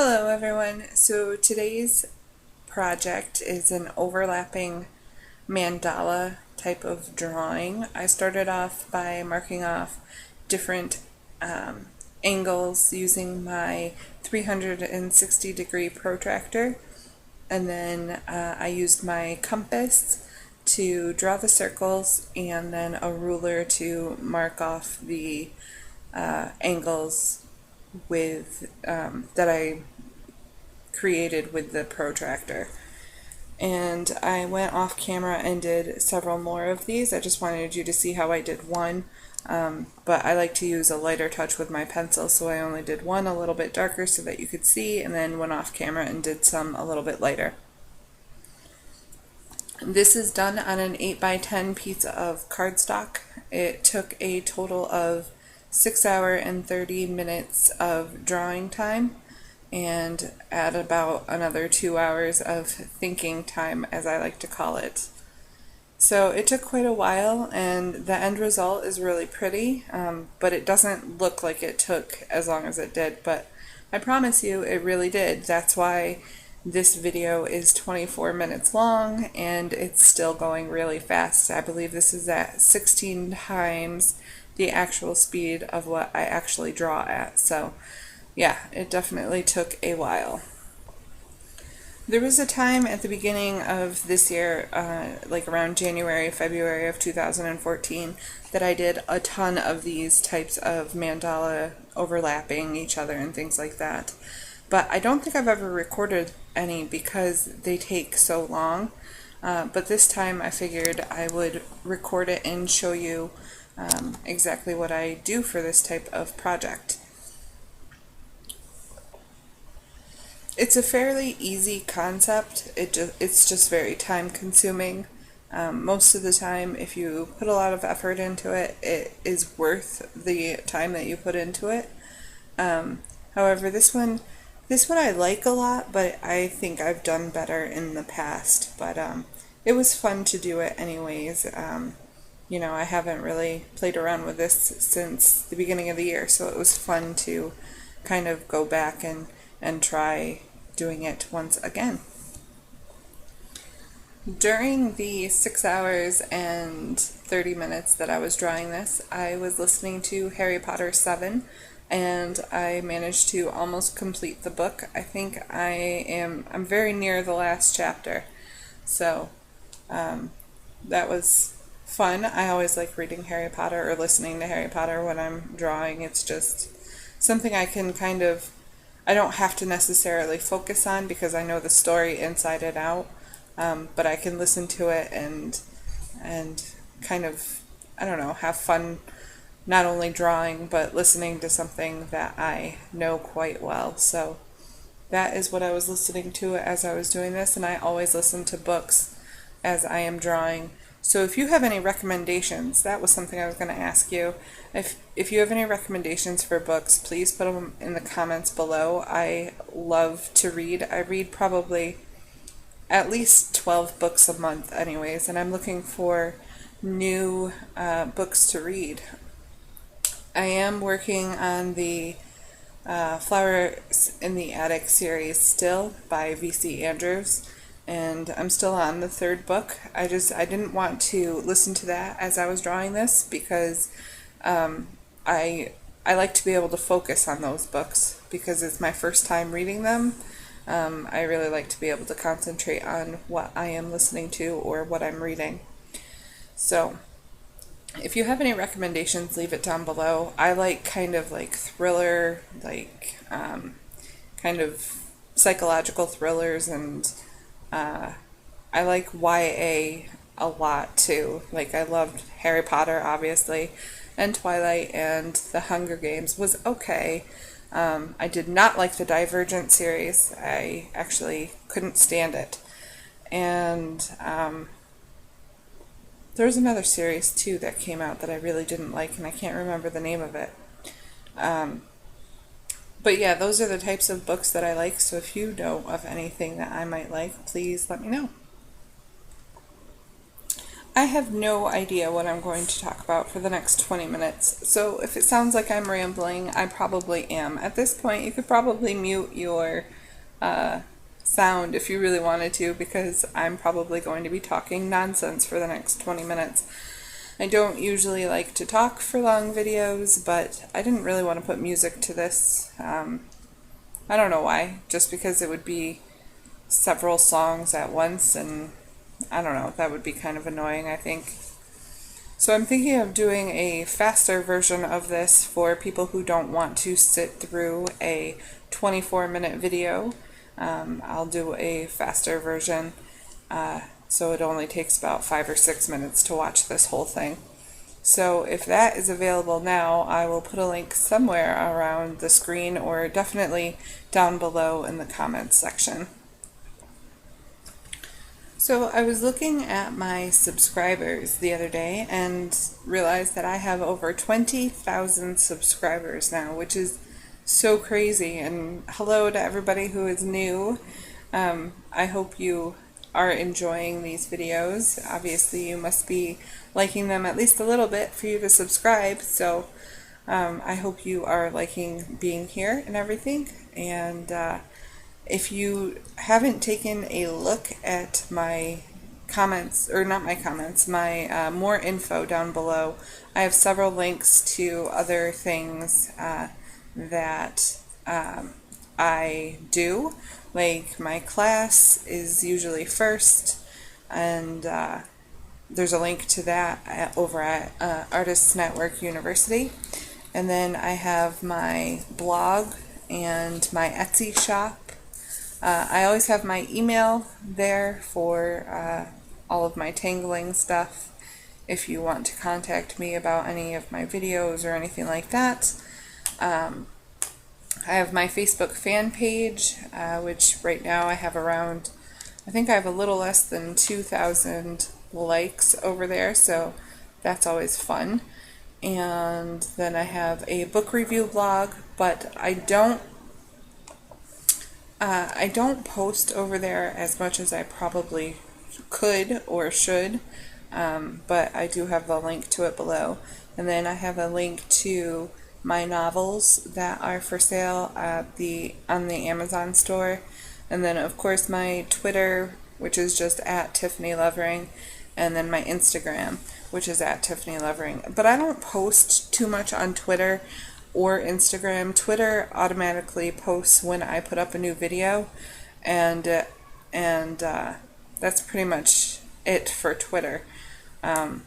Hello everyone. So today's project is an overlapping mandala type of drawing. I started off by marking off different angles using my 360 degree protractor, and then I used my compass to draw the circles and then a ruler to mark off the angles with that I created with the protractor. And I went off camera and did several more of these. I just wanted you to see how I did one, but I like to use a lighter touch with my pencil, so I only did one a little bit darker so that you could see, and then went off camera and did some a little bit lighter. This is done on an 8x10 piece of cardstock. It took a total of 6 hours and 30 minutes of drawing time, and add about another 2 hours of thinking time, as I like to call it. So it took quite a while, and the end result is really pretty, but it doesn't look like it took as long as it did, but I promise you it really did. That's why this video is 24 minutes long, and it's still going really fast. I believe this is at 16 times the actual speed of what I actually draw at, so yeah, it definitely took a while. There was a time at the beginning of this year, like around January, February of 2014, that I did a ton of these types of mandala overlapping each other and things like that. But I don't think I've ever recorded any because they take so long. But this time I figured I would record it and show you exactly what I do for this type of project. It's a fairly easy concept. It's just very time consuming. Most of the time, if you put a lot of effort into it, it is worth the time that you put into it. However, this one I like a lot, but I think I've done better in the past. But it was fun to do it anyways. I haven't really played around with this since the beginning of the year, so it was fun to kind of go back and try doing it once again. During the 6 hours and 30 minutes that I was drawing this, I was listening to Harry Potter 7, and I managed to almost complete the book. I think I'm very near the last chapter, so that was fun. I always like reading Harry Potter or listening to Harry Potter when I'm drawing. It's just something I can I don't have to necessarily focus on because I know the story inside and out, but I can listen to it and kind of, I don't know, have fun not only drawing but listening to something that I know quite well. So that is what I was listening to as I was doing this, and I always listen to books as I am drawing. So if you have any recommendations, that was something I was going to ask you. If you have any recommendations for books, please put them in the comments below. I love to read. I read probably at least 12 books a month anyways, and I'm looking for new books to read. I am working on the Flowers in the Attic series still by V.C. Andrews, and I'm still on the third book. I didn't want to listen to that as I was drawing this because I like to be able to focus on those books because it's my first time reading them. I really like to be able to concentrate on what I am listening to or what I'm reading. So if you have any recommendations, leave it down below. I like kind of like thriller, like kind of psychological thrillers, and I like YA a lot too. Like I loved Harry Potter, obviously, and Twilight, and The Hunger Games was okay. I did not like the Divergent series. I actually couldn't stand it. And there was another series too that came out that I really didn't like, and I can't remember the name of it. But yeah, those are the types of books that I like, so if you know of anything that I might like, please let me know. I have no idea what I'm going to talk about for the next 20 minutes, so if it sounds like I'm rambling, I probably am. At this point, you could probably mute your sound if you really wanted to, because I'm probably going to be talking nonsense for the next 20 minutes. I don't usually like to talk for long videos, but I didn't really want to put music to this. I don't know why, just because it would be several songs at once, and I don't know, that would be kind of annoying, I think. So I'm thinking of doing a faster version of this for people who don't want to sit through a 24-minute video. I'll do a faster version, so it only takes about 5 or 6 minutes to watch this whole thing. So if that is available now, I will put a link somewhere around the screen, or definitely down below in the comments section. So I was looking at my subscribers the other day and realized that I have over 20,000 subscribers now, which is so crazy. And hello to everybody who is new. I hope you are enjoying these videos. Obviously you must be liking them at least a little bit for you to subscribe, so I hope you are liking being here and everything. And if you haven't taken a look at my comments, or not my comments, my more info down below, I have several links to other things that I do. Like my class is usually first, and there's a link to that over at Artists Network University. And then I have my blog and my Etsy shop. I always have my email there for all of my tangling stuff if you want to contact me about any of my videos or anything like that. I have my Facebook fan page, which right now I have around, I think I have a little less than 2,000 likes over there, so that's always fun. And then I have a book review blog, but I don't post over there as much as I probably could or should, but I do have the link to it below. And then I have a link to my novels that are for sale on the Amazon store. And then of course my Twitter, which is just at Tiffany Lovering, and then my Instagram, which is at Tiffany Lovering. But I don't post too much on Twitter or Instagram. Twitter automatically posts when I put up a new video, and that's pretty much it for Twitter. I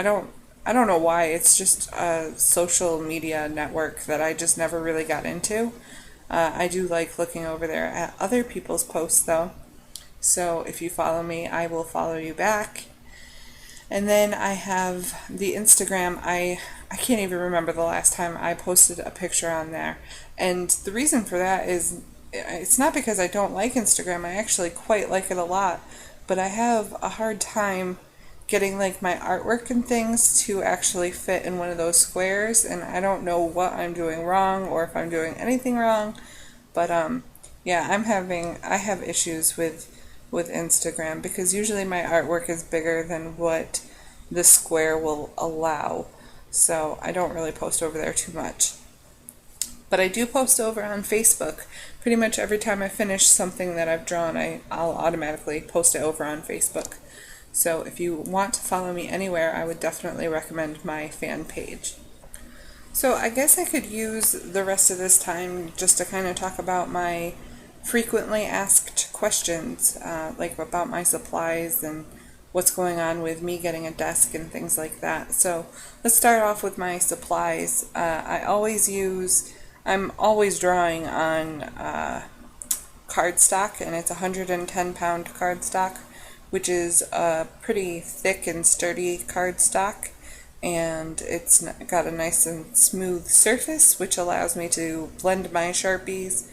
don't know why. It's just a social media network that I just never really got into. I do like looking over there at other people's posts though. So if you follow me, I will follow you back. And then I have the Instagram. I can't even remember the last time I posted a picture on there. And the reason for that is, it's not because I don't like Instagram. I actually quite like it a lot. But I have a hard time getting like my artwork and things to actually fit in one of those squares. And I don't know what I'm doing wrong, or if I'm doing anything wrong. But yeah, I have issues with Instagram, because usually my artwork is bigger than what the square will allow, so I don't really post over there too much. But I do post over on Facebook. Pretty much every time I finish something that I've drawn, I'll automatically post it over on Facebook. So if you want to follow me anywhere, I would definitely recommend my fan page. So I guess I could use the rest of this time just to kind of talk about my frequently asked questions, like about my supplies and what's going on with me getting a desk and things like that. So let's start off with my supplies. I'm always drawing on cardstock, and it's 110-pound cardstock, which is a pretty thick and sturdy cardstock, and it's got a nice and smooth surface, which allows me to blend my Sharpies,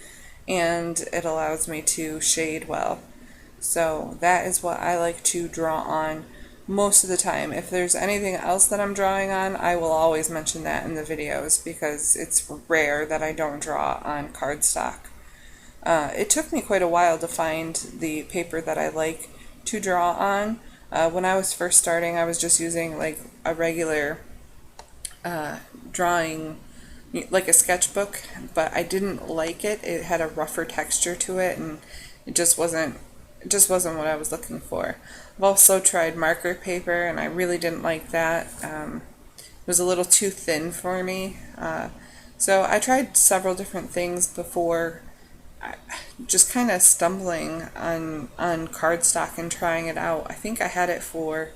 and it allows me to shade well. So that is what I like to draw on most of the time. If there's anything else that I'm drawing on, I will always mention that in the videos, because it's rare that I don't draw on cardstock. It took me quite a while to find the paper that I like to draw on. When I was first starting, I was just using like a regular drawing, like a sketchbook, but I didn't like it. It had a rougher texture to it, and it just wasn't what I was looking for. I've also tried marker paper, and I really didn't like that. It was a little too thin for me. So I tried several different things before just kind of stumbling on cardstock and trying it out. I think I had it for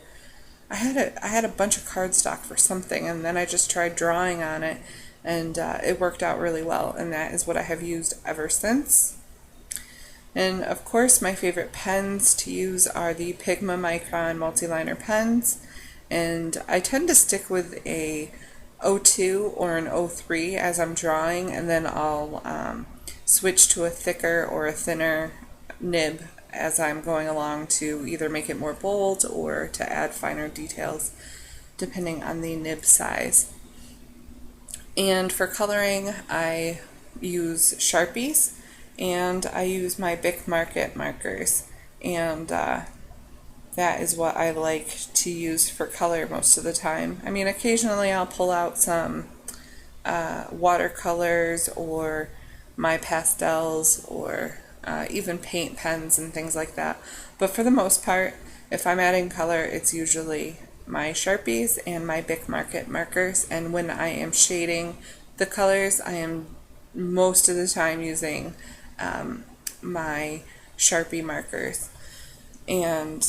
I had a bunch of cardstock for something, and then I just tried drawing on it, and it worked out really well, and that is what I have used ever since. And of course, my favorite pens to use are the Pigma Micron multiliner pens, and I tend to stick with a 02 or an 03 as I'm drawing, and then I'll switch to a thicker or a thinner nib as I'm going along to either make it more bold or to add finer details depending on the nib size. And for coloring, I use Sharpies and I use my Bic Market markers, and that is what I like to use for color most of the time. I mean, occasionally I'll pull out some watercolors or my pastels or even paint pens and things like that. But for the most part, if I'm adding color, it's usually my Sharpies and my Bic Market markers. And when I am shading the colors, I am most of the time using my Sharpie markers. And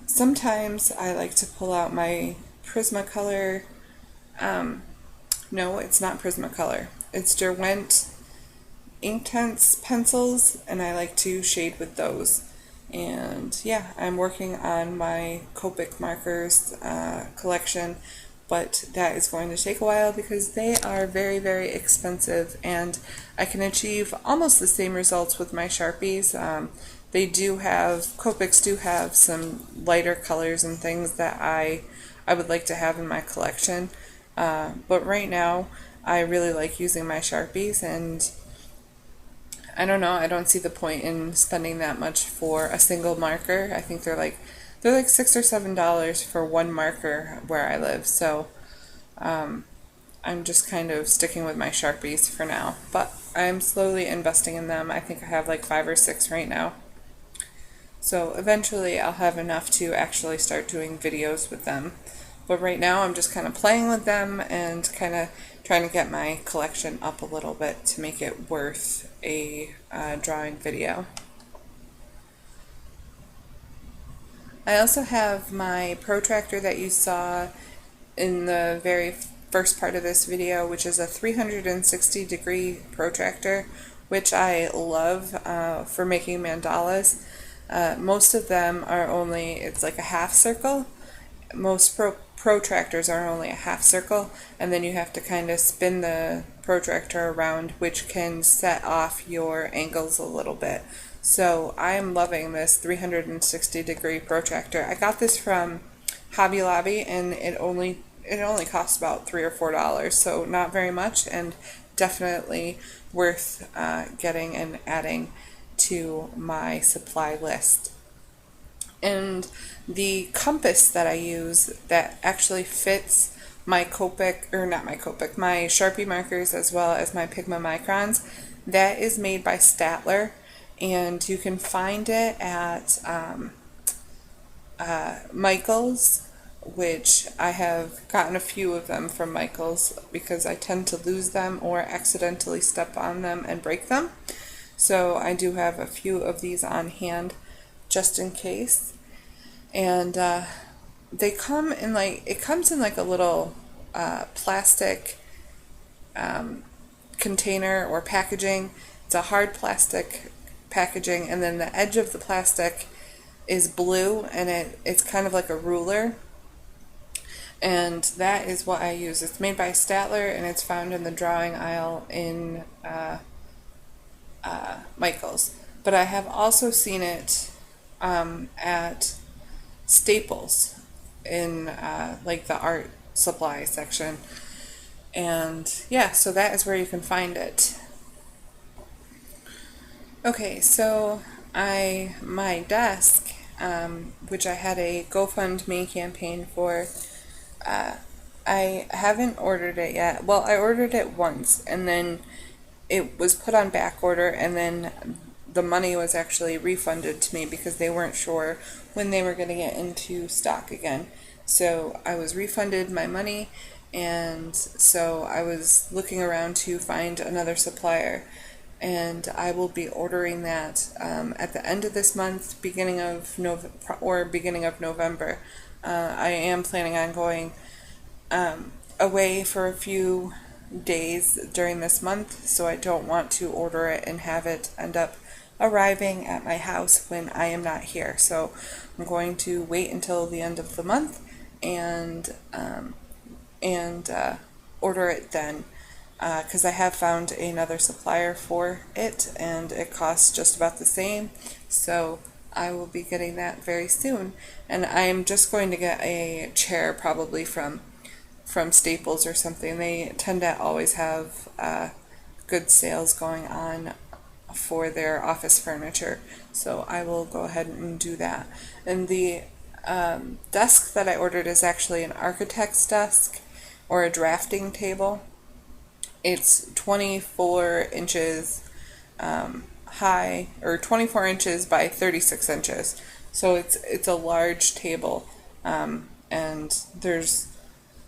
sometimes I like to pull out my Prismacolor. No, it's not Prismacolor. It's Derwent Inktense pencils, and I like to shade with those. And yeah, I'm working on my Copic markers collection, but that is going to take a while because they are very, very expensive, and I can achieve almost the same results with my Sharpies. Copics do have some lighter colors and things that I would like to have in my collection, but right now I really like using my Sharpies, and I don't know, I don't see the point in spending that much for a single marker. I think they're like $6 or $7 for one marker where I live, so I'm just kind of sticking with my Sharpies for now, but I'm slowly investing in them. I think I have like 5 or 6 right now. So eventually I'll have enough to actually start doing videos with them. But right now I'm just kind of playing with them and kind of trying to get my collection up a little bit to make it worth a drawing video. I also have my protractor that you saw in the very first part of this video, which is a 360 degree protractor, which I love for making mandalas. Most of them are it's like a half circle. Most protractors are only a half circle, and then you have to kind of spin the protractor around, which can set off your angles a little bit. So I'm loving this 360 degree protractor. I got this from Hobby Lobby, and it only costs about $3 or $4, so not very much, and definitely worth getting and adding to my supply list. And the compass that I use that actually fits my Copic, or not my Copic, my Sharpie markers as well as my Pigma Microns, that is made by Statler, and you can find it at Michael's, which I have gotten a few of them from Michael's because I tend to lose them or accidentally step on them and break them. So I do have a few of these on hand just in case. And they come in it comes in like a little plastic container or packaging. It's a hard plastic packaging, and then the edge of the plastic is blue, and it's kind of like a ruler. And that is what I use. It's made by Statler, and it's found in the drawing aisle in Michael's. But I have also seen it at Staples in like the art supply section. And yeah, so that is where you can find it. Okay, so my desk, which I had a GoFundMe campaign for. I haven't ordered it yet. Well, I ordered it once, and then it was put on back order, and then the money was actually refunded to me because they weren't sure when they were going to get into stock again. So I was refunded my money, and so I was looking around to find another supplier, and I will be ordering that at the end of this month, beginning of November. I am planning on going away for a few days during this month, so I don't want to order it and have it end up arriving at my house when I am not here. So I'm going to wait until the end of the month and order it then, because I have found another supplier for it, and it costs just about the same. So I will be getting that very soon, and I'm just going to get a chair probably from Staples or something. They tend to always have good sales going on for their office furniture, so I will go ahead and do that. And the desk that I ordered is actually an architect's desk or a drafting table. It's 24 inches high, or 24 inches by 36 inches, so it's a large table, and there's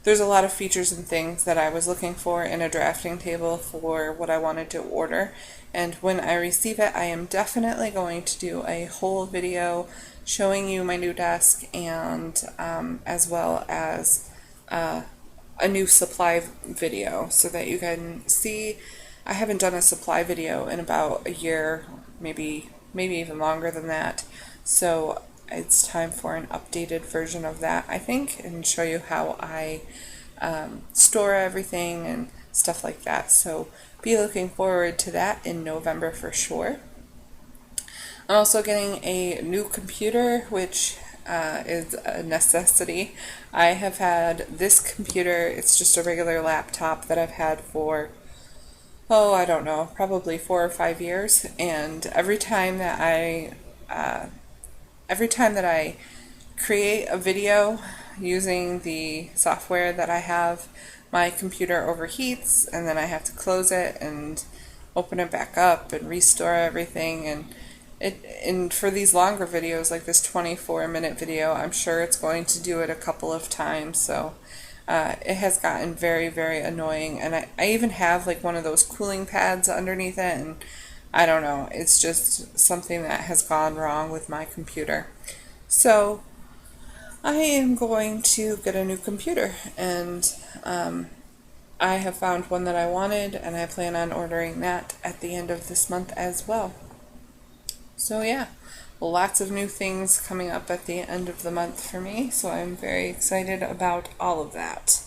a lot of features and things that I was looking for in a drafting table for what I wanted to order. And when I receive it, I am definitely going to do a whole video showing you my new desk, and as well as a new supply video, so that you can see. I haven't done a supply video in about a year, maybe even longer than that. So it's time for an updated version of that, I think, and show you how I store everything and stuff like that. So be looking forward to that in November for sure. I'm also getting a new computer, which is a necessity. I have had this computer. It's just a regular laptop that I've had for, I don't know, probably 4 or 5 years, and every time that I create a video using the software that I have, my computer overheats, and then I have to close it and open it back up and restore everything. And for these longer videos, like this 24-minute video, I'm sure it's going to do it a couple of times. So it has gotten very, very annoying. And I even have like one of those cooling pads underneath it, and I don't know, it's just something that has gone wrong with my computer. So I am going to get a new computer, and I have found one that I wanted, and I plan on ordering that at the end of this month as well. So yeah, lots of new things coming up at the end of the month for me, so I'm very excited about all of that.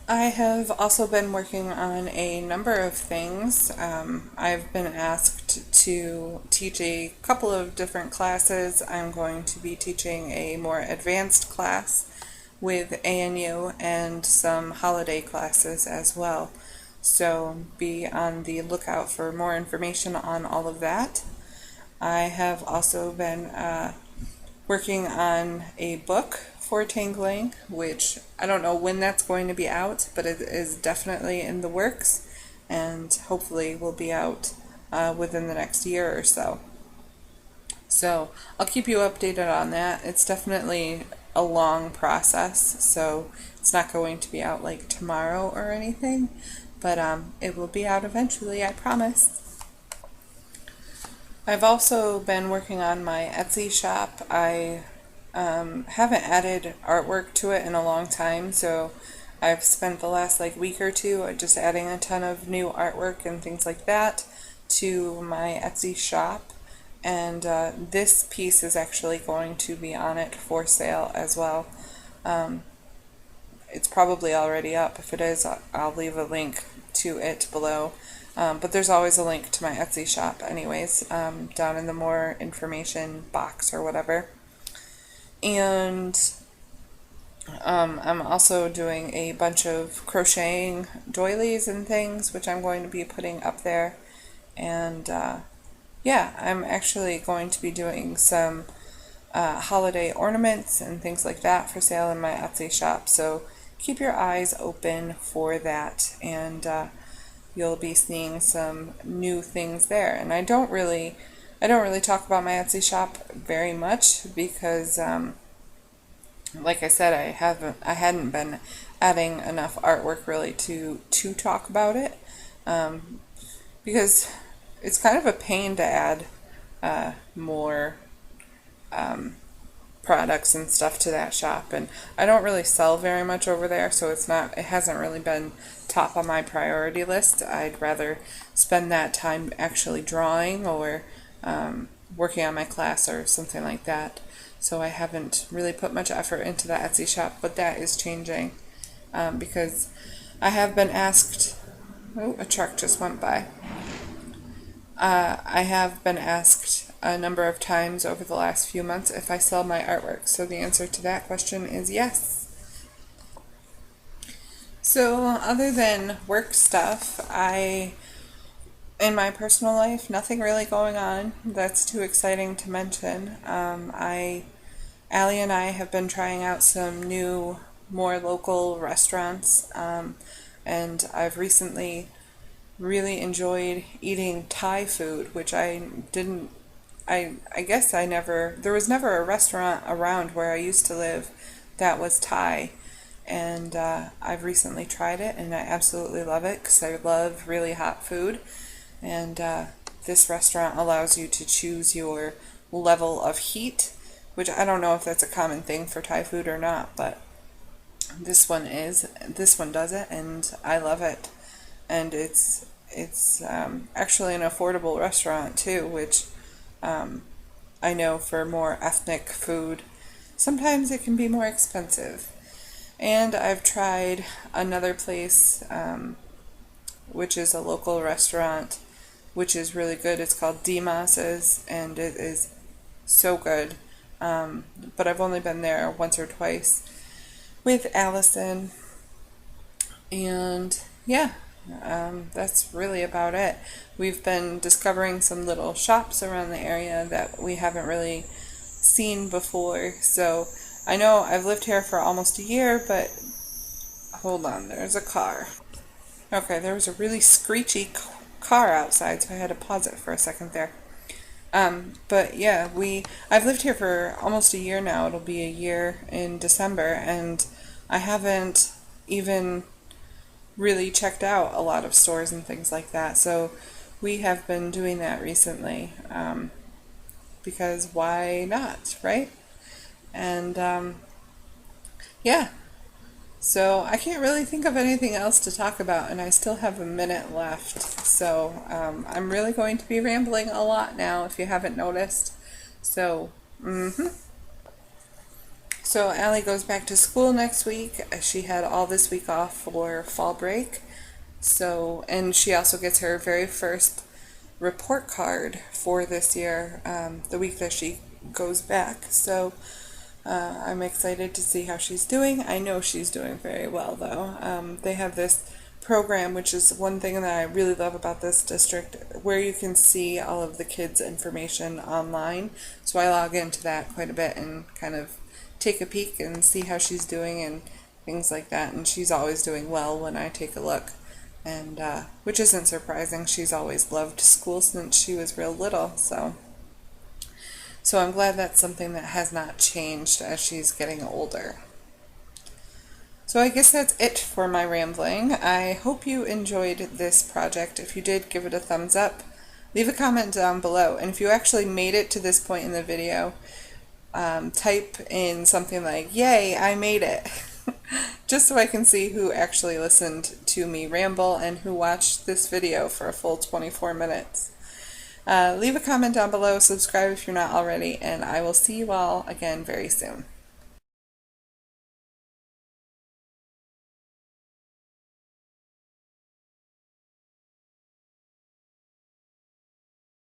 I have also been working on a number of things. I've been asked to teach a couple of different classes. I'm going to be teaching a more advanced class with ANU and some holiday classes as well. So be on the lookout for more information on all of that. I have also been working on a book for tangling, which I don't know when that's going to be out, but it is definitely in the works, and hopefully will be out within the next year or so. So I'll keep you updated on that. It's definitely a long process, so it's not going to be out like tomorrow or anything, but it will be out eventually, I promise. I've also been working on my Etsy shop. I haven't added artwork to it in a long time, so I've spent the last week or two just adding a ton of new artwork and things like that to my Etsy shop, and this piece is actually going to be on it for sale as well. It's probably already up. If it is, I'll leave a link to it below. But there's always a link to my Etsy shop anyways, down in the more information box or whatever. And I'm also doing a bunch of crocheting doilies and things, which I'm going to be putting up there. And yeah, I'm actually going to be doing some holiday ornaments and things like that for sale in my Etsy shop. So keep your eyes open for that, and you'll be seeing some new things there. And I don't really talk about my Etsy shop very much because, like I said, I hadn't been adding enough artwork really to talk about it, because it's kind of a pain to add more products and stuff to that shop, and I don't really sell very much over there, so it hasn't really been top on my priority list. I'd rather spend that time actually drawing or working on my class or something like that. So I haven't really put much effort into the Etsy shop, but that is changing, because I have been asked. Oh, a truck just went by. I have been asked a number of times over the last few months if I sell my artwork. So the answer to that question is yes. So other than work stuff, in my personal life, nothing really going on that's too exciting to mention. Allie and I have been trying out some new, more local restaurants, and I've recently really enjoyed eating Thai food, which I guess there was never a restaurant around where I used to live that was Thai, and I've recently tried it, and I absolutely love it because I love really hot food, and this restaurant allows you to choose your level of heat, which I don't know if that's a common thing for Thai food or not, but this one does it, and I love it. And it's actually an affordable restaurant too, which I know for more ethnic food, sometimes it can be more expensive. And I've tried another place, which is a local restaurant, which is really good. It's called Dimas's, and it is so good. But I've only been there once or twice with Allison, and yeah, that's really about it. We've been discovering some little shops around the area that we haven't really seen before. So I know I've lived here for almost a year, but hold on, there's a car. Okay, there was a really screechy car outside, so I had to pause it for a second there. But yeah, I've lived here for almost a year now. It'll be a year in December, and I haven't even really checked out a lot of stores and things like that. So we have been doing that recently, because why not, right? And yeah, so I can't really think of anything else to talk about, and I still have a minute left. So I'm really going to be rambling a lot now, if you haven't noticed. So, So Allie goes back to school next week. She had all this week off for fall break. So, and she also gets her very first report card for this year, the week that she goes back. So I'm excited to see how she's doing. I know she's doing very well, though. They have this program, which is one thing that I really love about this district, where you can see all of the kids' information online. So I log into that quite a bit and kind of take a peek and see how she's doing and things like that. And she's always doing well when I take a look, and which isn't surprising. She's always loved school since she was real little. So I'm glad that's something that has not changed as she's getting older. So I guess that's it for my rambling. I hope you enjoyed this project. If you did, give it a thumbs up. Leave a comment down below. And if you actually made it to this point in the video, type in something like, "Yay, I made it," just so I can see who actually listened to me ramble and who watched this video for a full 24 minutes. Leave a comment down below, subscribe if you're not already, and I will see you all again very soon.